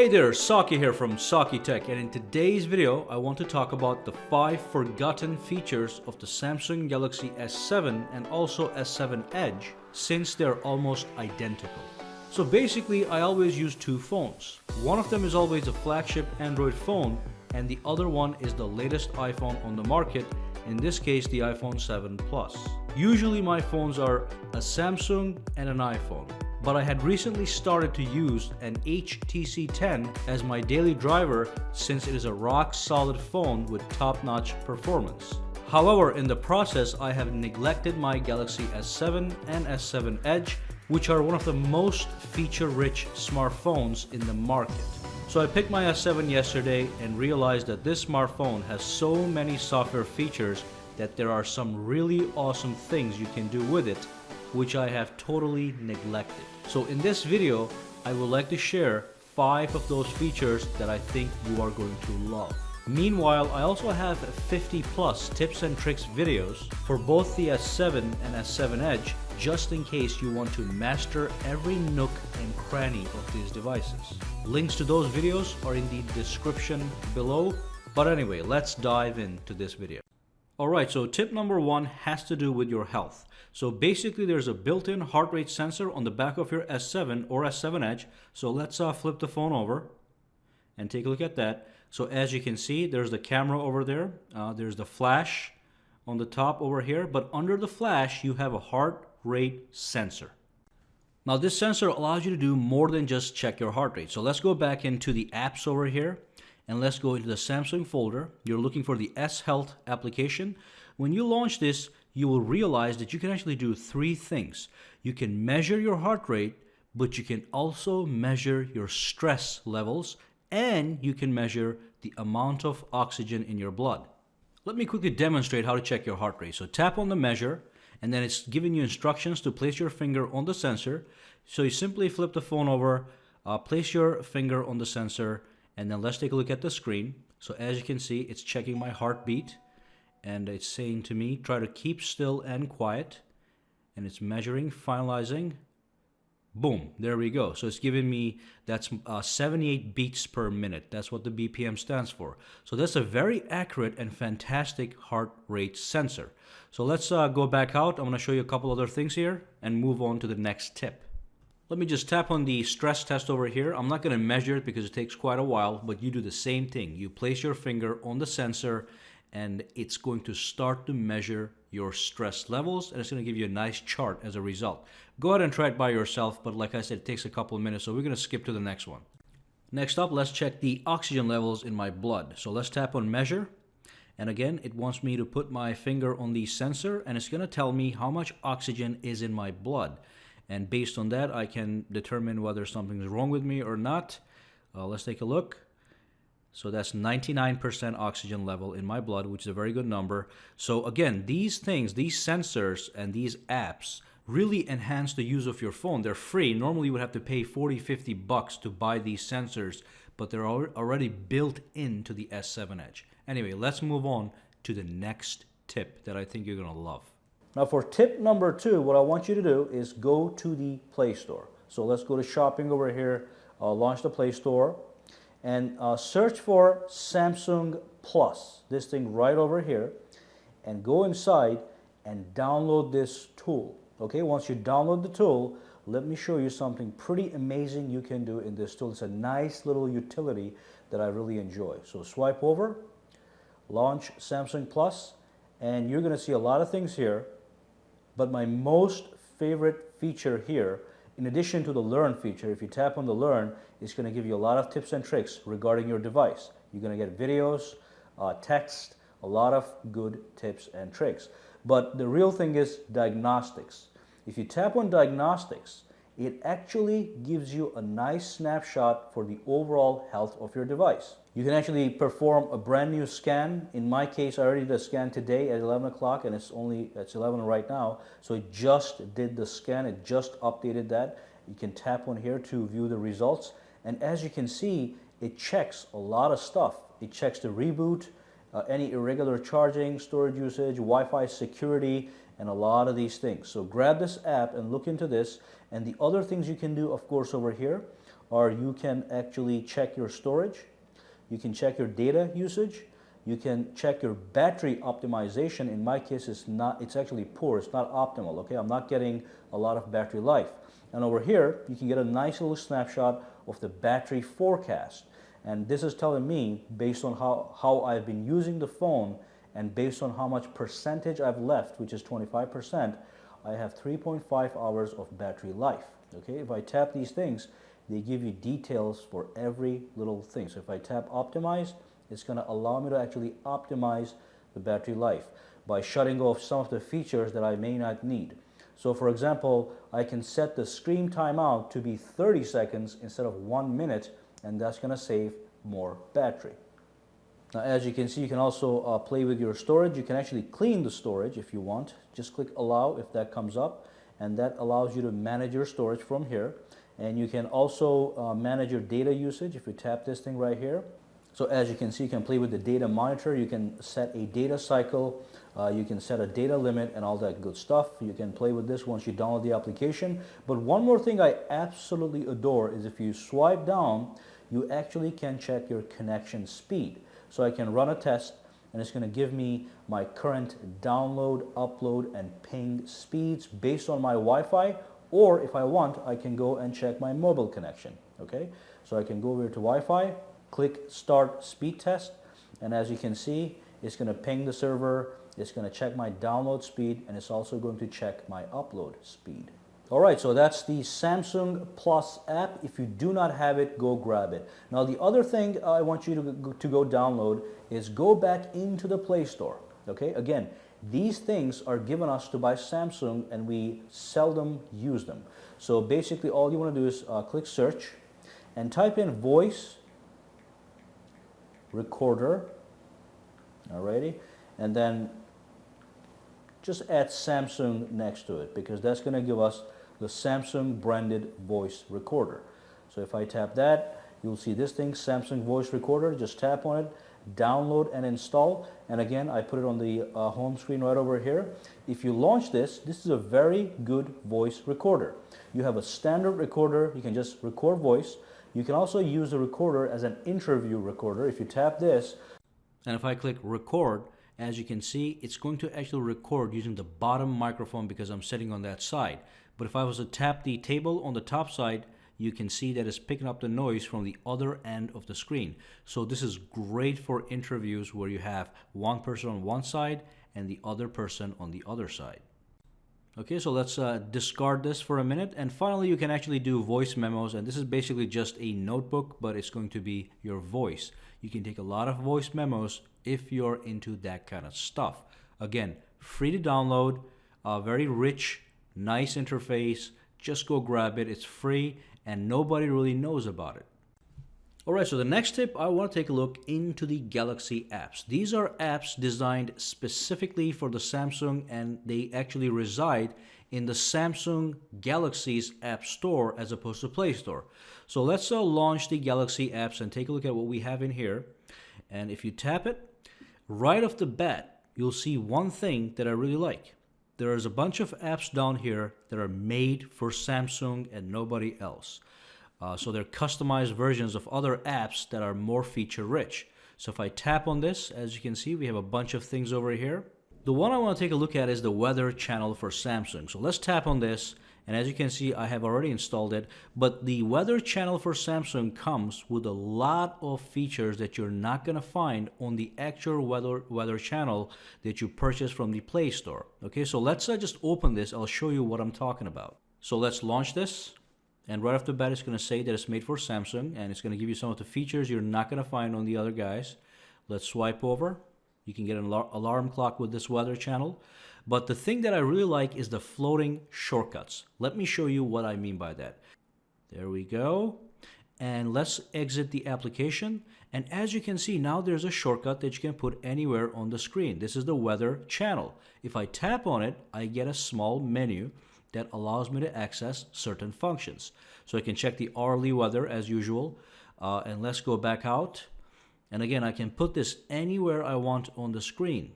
Hey there, Saki here from Sakitech, and in today's video I want to talk about the 5 forgotten features of the Samsung Galaxy S7 and also S7 Edge since they're almost identical. So basically I always use two phones. One of them is always a flagship Android phone and the other one is the latest iPhone on the market, in this case the iPhone 7 Plus. Usually my phones are a Samsung and an iPhone. But I had recently started to use an HTC 10 as my daily driver since it is a rock-solid phone with top-notch performance. However, in the process, I have neglected my Galaxy S7 and S7 Edge, which are one of the most feature-rich smartphones in the market. So I picked my S7 yesterday and realized that this smartphone has so many software features that there are some really awesome things you can do with it, which I have totally neglected. So in this video, I would like to share 5 of those features that I think you are going to love. Meanwhile, I also have 50 plus tips and tricks videos for both the S7 and S7 Edge, just in case you want to master every nook and cranny of these devices. Links to those videos are in the description below. But anyway, let's dive into this video. Alright, so tip number 1 has to do with your health. So basically there's a built-in heart rate sensor on the back of your S7 or S7 Edge. So let's flip the phone over and take a look at that. So as you can see, there's the camera over there. There's the flash on the top over here. But under the flash, you have a heart rate sensor. Now this sensor allows you to do more than just check your heart rate. So let's go back into the apps over here. And let's go into the Samsung folder. You're looking for the S Health application. When you launch this, you will realize that you can actually do 3 things. You can measure your heart rate, but you can also measure your stress levels, and you can measure the amount of oxygen in your blood. Let me quickly demonstrate how to check your heart rate. So tap on the measure, and then it's giving you instructions to place your finger on the sensor. So you simply flip the phone over, place your finger on the sensor, and then let's take a look at the screen. So as you can see, it's checking my heartbeat and it's saying to me, try to keep still and quiet. And it's measuring, finalizing. Boom, there we go. So it's giving me, that's 78 beats per minute. That's what the BPM stands for. So that's a very accurate and fantastic heart rate sensor. So let's go back out. I'm gonna show you a couple other things here and move on to the next tip. Let me just tap on the stress test over here. I'm not going to measure it because it takes quite a while, but you do the same thing. You place your finger on the sensor and it's going to start to measure your stress levels, and it's going to give you a nice chart as a result. Go ahead and try it by yourself, but like I said, it takes a couple of minutes, so we're going to skip to the next one. Next up, let's check the oxygen levels in my blood. So let's tap on measure. And again, it wants me to put my finger on the sensor and it's going to tell me how much oxygen is in my blood. And based on that, I can determine whether something is wrong with me or not. Let's take a look. So that's 99% oxygen level in my blood, which is a very good number. So again, these things, these sensors and these apps really enhance the use of your phone. They're free. Normally you would have to pay 40, 50 bucks to buy these sensors, but they're already built into the S7 Edge. Anyway, let's move on to the next tip that I think you're going to love. Now for tip number 2, what I want you to do is go to the Play Store. So let's go to shopping over here, launch the Play Store, and search for Samsung Plus, this thing right over here, and go inside and download this tool. Okay, once you download the tool, let me show you something pretty amazing you can do in this tool. It's a nice little utility that I really enjoy. So swipe over, launch Samsung Plus, and you're going to see a lot of things here. But my most favorite feature here, in addition to the Learn feature, if you tap on the Learn, it's going to give you a lot of tips and tricks regarding your device. You're going to get videos, text, a lot of good tips and tricks. But the real thing is diagnostics. If you tap on diagnostics, it actually gives you a nice snapshot for the overall health of your device. You can actually perform a brand new scan. In my case, I already did a scan today at 11 o'clock and it's 11 right now. So it just did the scan, it just updated that. You can tap on here to view the results. And as you can see, it checks a lot of stuff. It checks the reboot, any irregular charging, storage usage, Wi-Fi security, and a lot of these things. So grab this app and look into this. And the other things you can do, of course, over here are you can actually check your storage, you can check your data usage, you can check your battery optimization. In my case, it's actually poor, it's not optimal, okay? I'm not getting a lot of battery life. And over here, you can get a nice little snapshot of the battery forecast. And this is telling me, based on how I've been using the phone and based on how much percentage I've left, which is 25%, I have 3.5 hours of battery life. Okay, if I tap these things, they give you details for every little thing. So if I tap optimize, it's going to allow me to actually optimize the battery life by shutting off some of the features that I may not need. So for example, I can set the screen timeout to be 30 seconds instead of 1 minute, and that's going to save more battery. Now, as you can see, you can also play with your storage. You can actually clean the storage if you want. Just click allow if that comes up, and that allows you to manage your storage from here. And you can also manage your data usage if you tap this thing right here. So as you can see, you can play with the data monitor. You can set a data cycle. You can set a data limit and all that good stuff. You can play with this once you download the application. But one more thing I absolutely adore is if you swipe down, you actually can check your connection speed. So I can run a test, and it's going to give me my current download, upload, and ping speeds based on my Wi-Fi. Or if I want, I can go and check my mobile connection. Okay, so I can go over to Wi-Fi, click Start Speed Test, and as you can see, it's going to ping the server, it's going to check my download speed, and it's also going to check my upload speed. Alright, so that's the Samsung Plus app. If you do not have it, go grab it. Now the other thing I want you to go download is go back into the Play Store. Okay, again, these things are given us to by Samsung and we seldom use them. So basically all you want to do is click search and type in voice recorder. Alrighty, and then just add Samsung next to it because that's going to give us the Samsung branded voice recorder. So if I tap that, you'll see this thing, Samsung voice recorder. Just tap on it, download and install, and again I put it on the home screen right over here. If you launch this is a very good voice recorder. You have a standard recorder, you can just record voice. You can also use the recorder as an interview recorder. If you tap this, and if I click record, as you can see, it's going to actually record using the bottom microphone because I'm sitting on that side. But if I was to tap the table on the top side, you can see that it's picking up the noise from the other end of the screen. So this is great for interviews where you have one person on one side and the other person on the other side. Okay, so let's discard this for a minute. And finally, you can actually do voice memos. And this is basically just a notebook, but it's going to be your voice. You can take a lot of voice memos if you're into that kind of stuff. Again, free to download, very rich, nice interface. Just go grab it. It's free and nobody really knows about it. Alright, so the next tip, I want to take a look into the Galaxy apps. These are apps designed specifically for the Samsung and they actually reside in the Samsung Galaxy's App Store as opposed to Play Store. So let's launch the Galaxy apps and take a look at what we have in here. And if you tap it, right off the bat, you'll see one thing that I really like. There is a bunch of apps down here that are made for Samsung and nobody else. So they're customized versions of other apps that are more feature rich. So if I tap on this, as you can see, we have a bunch of things over here. The one I want to take a look at is the weather channel for Samsung. So let's tap on this. And as you can see, I have already installed it. But the weather channel for Samsung comes with a lot of features that you're not going to find on the actual weather channel that you purchase from the Play Store. Okay, so let's just open this. I'll show you what I'm talking about. So let's launch this. And right off the bat, it's going to say that it's made for Samsung. And it's going to give you some of the features you're not going to find on the other guys. Let's swipe over. You can get an alarm clock with this weather channel. But the thing that I really like is the floating shortcuts. Let me show you what I mean by that. There we go. And let's exit the application. And as you can see, now there's a shortcut that you can put anywhere on the screen. This is the weather channel. If I tap on it, I get a small menu that allows me to access certain functions. So I can check the hourly weather as usual. And let's go back out. And again, I can put this anywhere I want on the screen.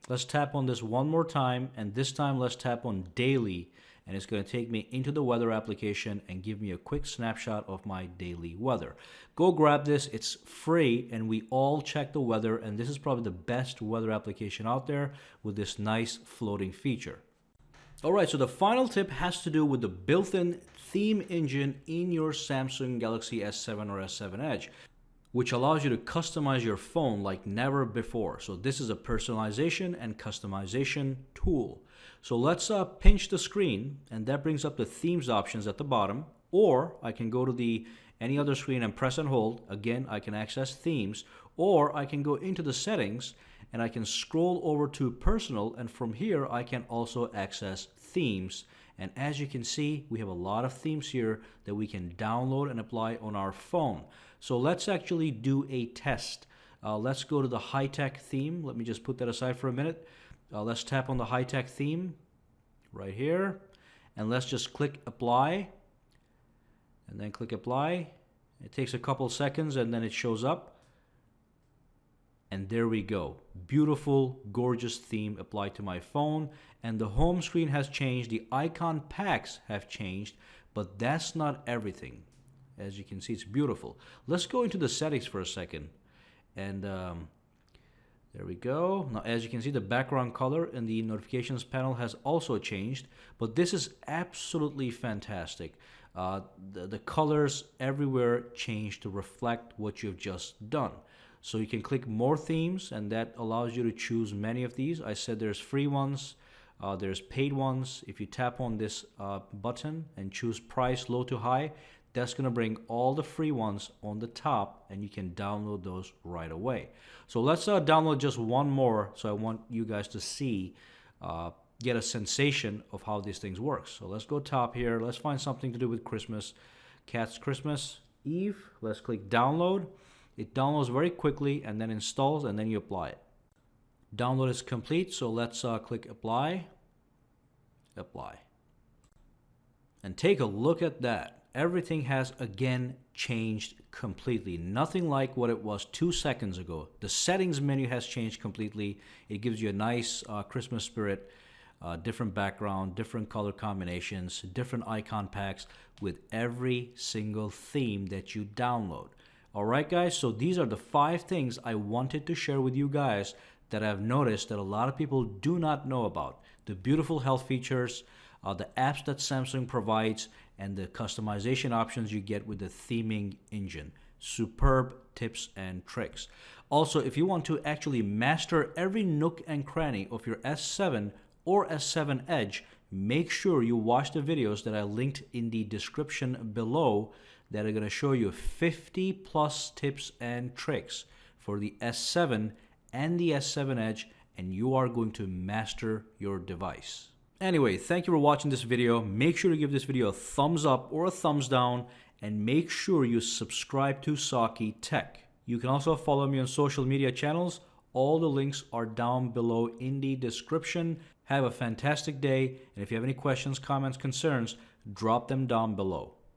Let's tap on this one more time, and this time let's tap on daily. and it's going to take me into the weather application and give me a quick snapshot of my daily weather. Go grab this. It's free, and we all check the weather, and this is probably the best weather application out there with this nice floating feature. Alright, so the final tip has to do with the built-in theme engine in your Samsung Galaxy S7 or S7 Edge, which allows you to customize your phone like never before. So this is a personalization and customization tool. So let's pinch the screen, and that brings up the themes options at the bottom, or I can go to any other screen and press and hold. Again, I can access themes, or I can go into the settings and I can scroll over to personal, and from here I can also access themes. And as you can see, we have a lot of themes here that we can download and apply on our phone. So let's actually do a test. Let's go to the high-tech theme. Let me just put that aside for a minute. Let's tap on the high-tech theme right here, and let's just click apply, and then click apply. It takes a couple seconds and then it shows up. And there we go. Beautiful, gorgeous theme applied to my phone. And the home screen has changed. The icon packs have changed. But that's not everything. As you can see, it's beautiful. Let's go into the settings for a second. And there we go. Now, as you can see, the background color in the notifications panel has also changed. But this is absolutely fantastic. The colors everywhere change to reflect what you've just done. So you can click more themes, and that allows you to choose many of these. I said there's free ones, there's paid ones. If you tap on this button and choose price low to high, that's going to bring all the free ones on the top, and you can download those right away. So let's download just one more, so I want you guys to see, get a sensation of how these things work. So let's go top here. Let's find something to do with Christmas. Cat's Christmas Eve. Let's click download. It downloads very quickly and then installs, and then you apply it. Download is complete, so let's click apply. Apply. And take a look at that. Everything has again changed completely. Nothing like what it was 2 seconds ago. The settings menu has changed completely. It gives you a nice Christmas spirit, different background, different color combinations, different icon packs with every single theme that you download. Alright guys, so these are the 5 things I wanted to share with you guys that I've noticed that a lot of people do not know about. The beautiful health features, the apps that Samsung provides, and the customization options you get with the theming engine. Superb tips and tricks. Also, if you want to actually master every nook and cranny of your S7 or S7 Edge, make sure you watch the videos that I linked in the description below that are going to show you 50 plus tips and tricks for the S7 and the S7 Edge, and you are going to master your device. Anyway, thank you for watching this video. Make sure to give this video a thumbs up or a thumbs down, and make sure you subscribe to sakitech. You can also follow me on social media channels. All the links are down below in the description. Have a fantastic day, and if you have any questions, comments, concerns, drop them down below.